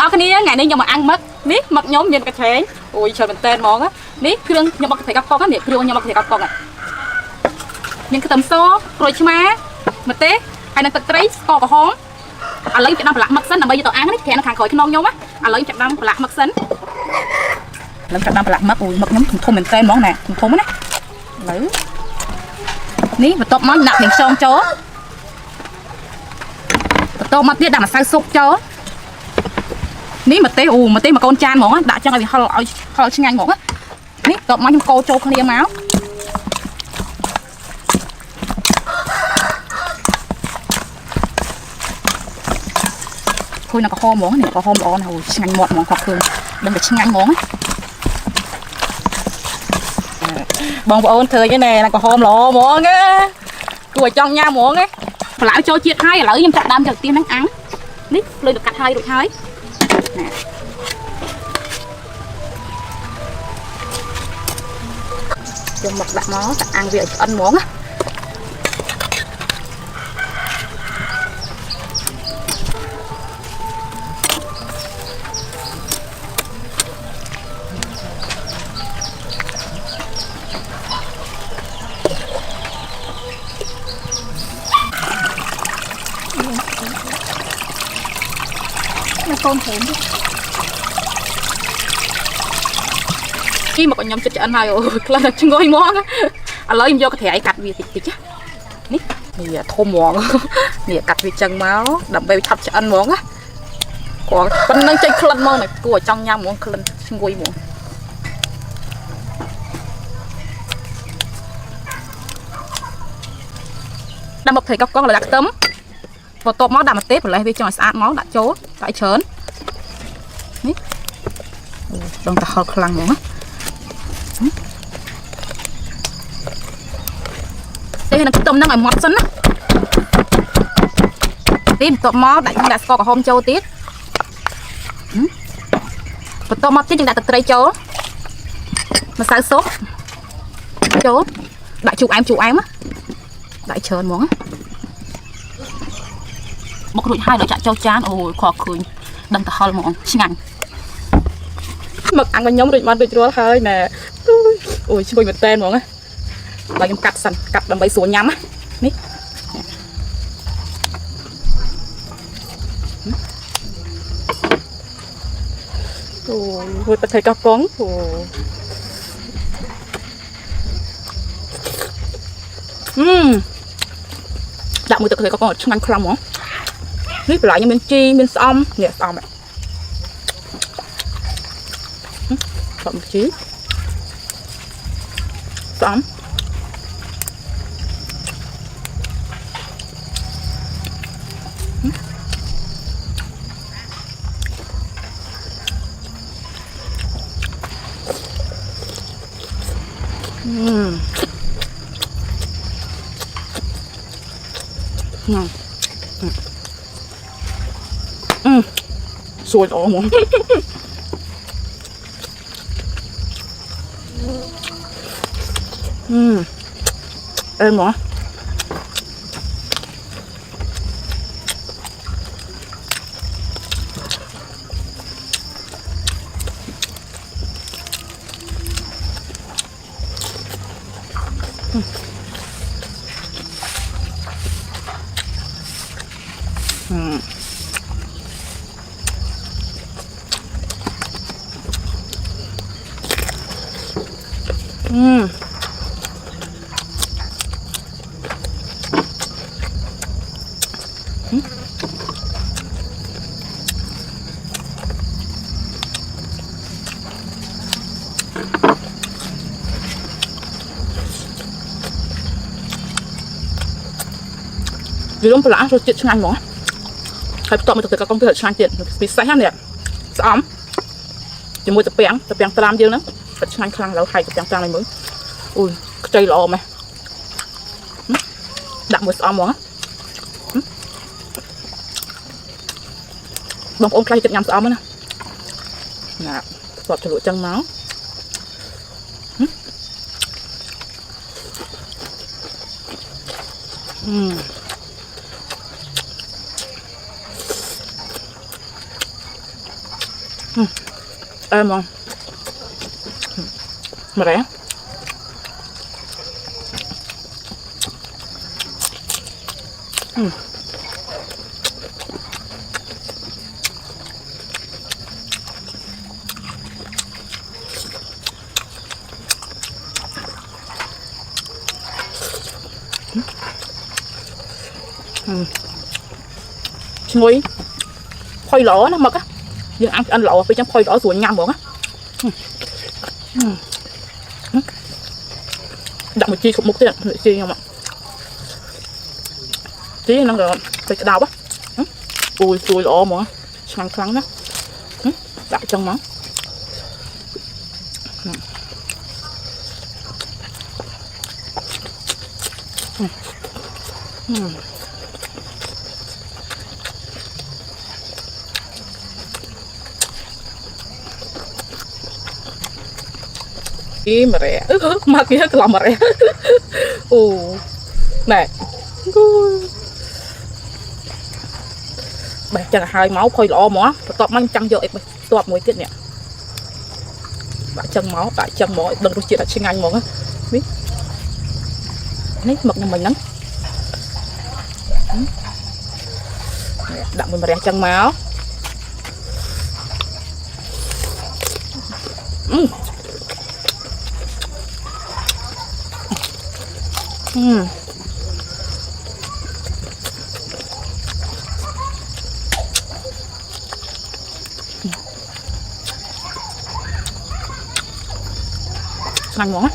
Đó cái này ngày nay nhưng mà ăn mất ní mất nhóm nhân cái thế ôi trời mình tên món á ní kêu nhưng mà có thể gặp con á nè kêu nhưng mà có thể gặp con à những cái tấm số rồi chứ mà té hay là tật trái co có hóm à lấy chặt đâm lạc mất sân là bây giờ tao ăn đấy thì nó càng khỏi cái non nhóm á à lấy chặt đâm lạc mất sân lấy chặt đâm lạc mất ui mất nhóm thùng thùng mình tên món nè thùng thùng á lấy ní và tóc món nặng mình son chó tao mà tiếc đằng là sai sụp chó ní mà té mà con chan món á đã cho người họ chinh anh món á ní tóc món cô trâu không đi máu thôi là có hôm món này có hôm đó nào chinh anh mọt món hoặc thường đừng phải chinh anh món á bông ôn thời cái này là có hôm lò món á tuổi trong nha món ấy lại cho chiết hai lỡ nhưng chặt đam cho tiên đánh ăn nít lên được cắt hai được hai nè cho mực đặt món ăn việc ăn món á con thèm khi mà còn nhóm chích ăn hai rồi là chưa ngồi món á lấy em vô cái thẻ cắt vì thịt chứ nít thì thơm món nè cắt vì chân máu đậm bê thập cho ăn món á còn con đang chơi khăn món này của trong nhà món khăn chưa ngồi món đâm một thầy các con là đặt tấm và tôm máu đầm tép lại vì cho sạch máu đã chố tại chớn đừng ta hơi khăn nữa đây là tôm đang ở mót sân á tìm tôm máu đại đã có hôm châu tiết và tôm máu tiết chúng ta tập tây chố mà sáng sốt chố đại chụp em á đại chớn món á một cái hai đôi chặt châu chán ôi khó cười đâm ta hơi món xinh ảnh mực ăn với nhóm được mang được cho hơi nè ôi chơi một tên món á lại em cắt sần cắt làm bấy số nhắm á ní ôi vừa thấy các con đã mới tự thấy các con ở trong ăn khăn món nít lại như bên chi bên xóm nè xóm này xóm chí xóm sôi đó món em món vì lúc phải rồi chuyện cho anh món hay tọt mà thực sự các công việc cho anh chuyện vì sai hết nè xóm chỉ mua tập bèn làm dương đó phải cho anh khăn lâu hay tập bèn này mới ui chơi lò mày đặt một xóm món bông ôm cây chụp nhầm xóm nữa nè sọt cho lụa chân máu Em không mà rẻ. Ngồi khoai lỗ nó mực á, nhưng ăn lỗ phải chấm khoai lỗ ruột nhằm bọn á. Đặt một chi không một tiền chi không ạ, chi nó rồi phải cái đào á, ui cùi lỗ mà sáng kháng đó, đại trong món. Mà rẻ mà kia cái làm mà rẻ này bây giờ là 2 máu khôi lọ mỏ tọt mang chăng vô tọt mùi tiết nè đại chân máu đừng có chuyện là xin anh mỏ á biết nít mực nhà mình lắm đặng mình mà rẻ chân máu ăn món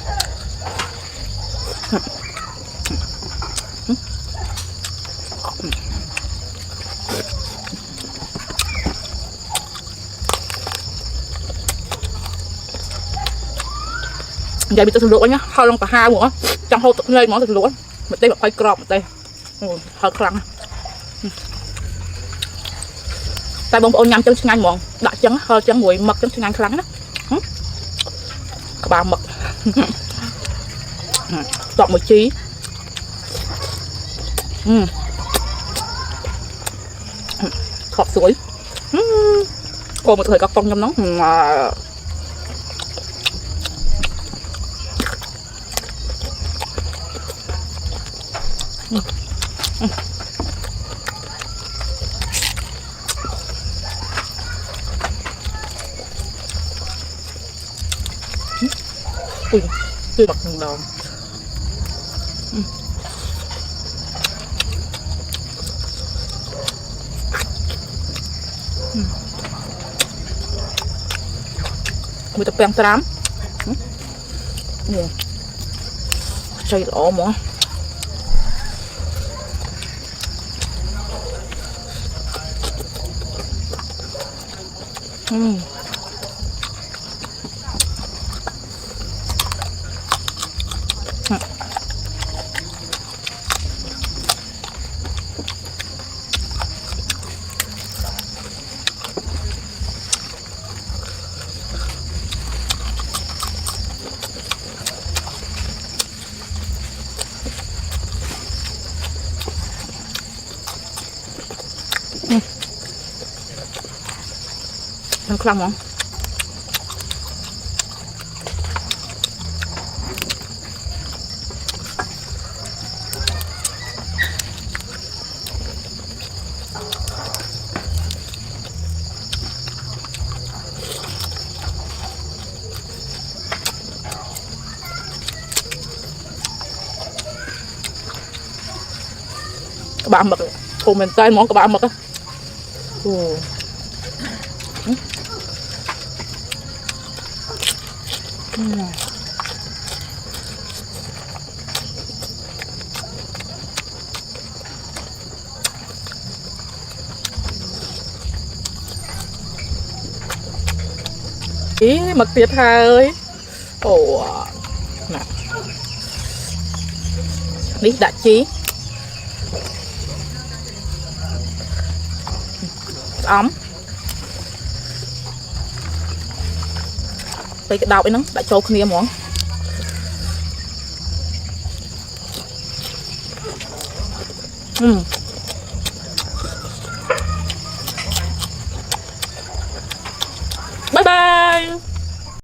vậy bị tôi luộc nhá, hơi lòng cả hai nữa trong hộp tự lên món thịt luộc một tay phải crop một tay hơi khăn tại bông ôn nhâm chân xin anh món đã trắng hơi trắng nguội mật chân xin anh khăn đó các bạn mật chọn một chí khọt suối còn một thời các con trong nó mà ui tươi bật thằng đầu người ta quen lắm chơi lỗ mà khăn không các bạn mực cùng mình tên món các bạn mực á ý mực tiệt hơi nè đi đã chí ấm cái đau ấy nó đã cho kia món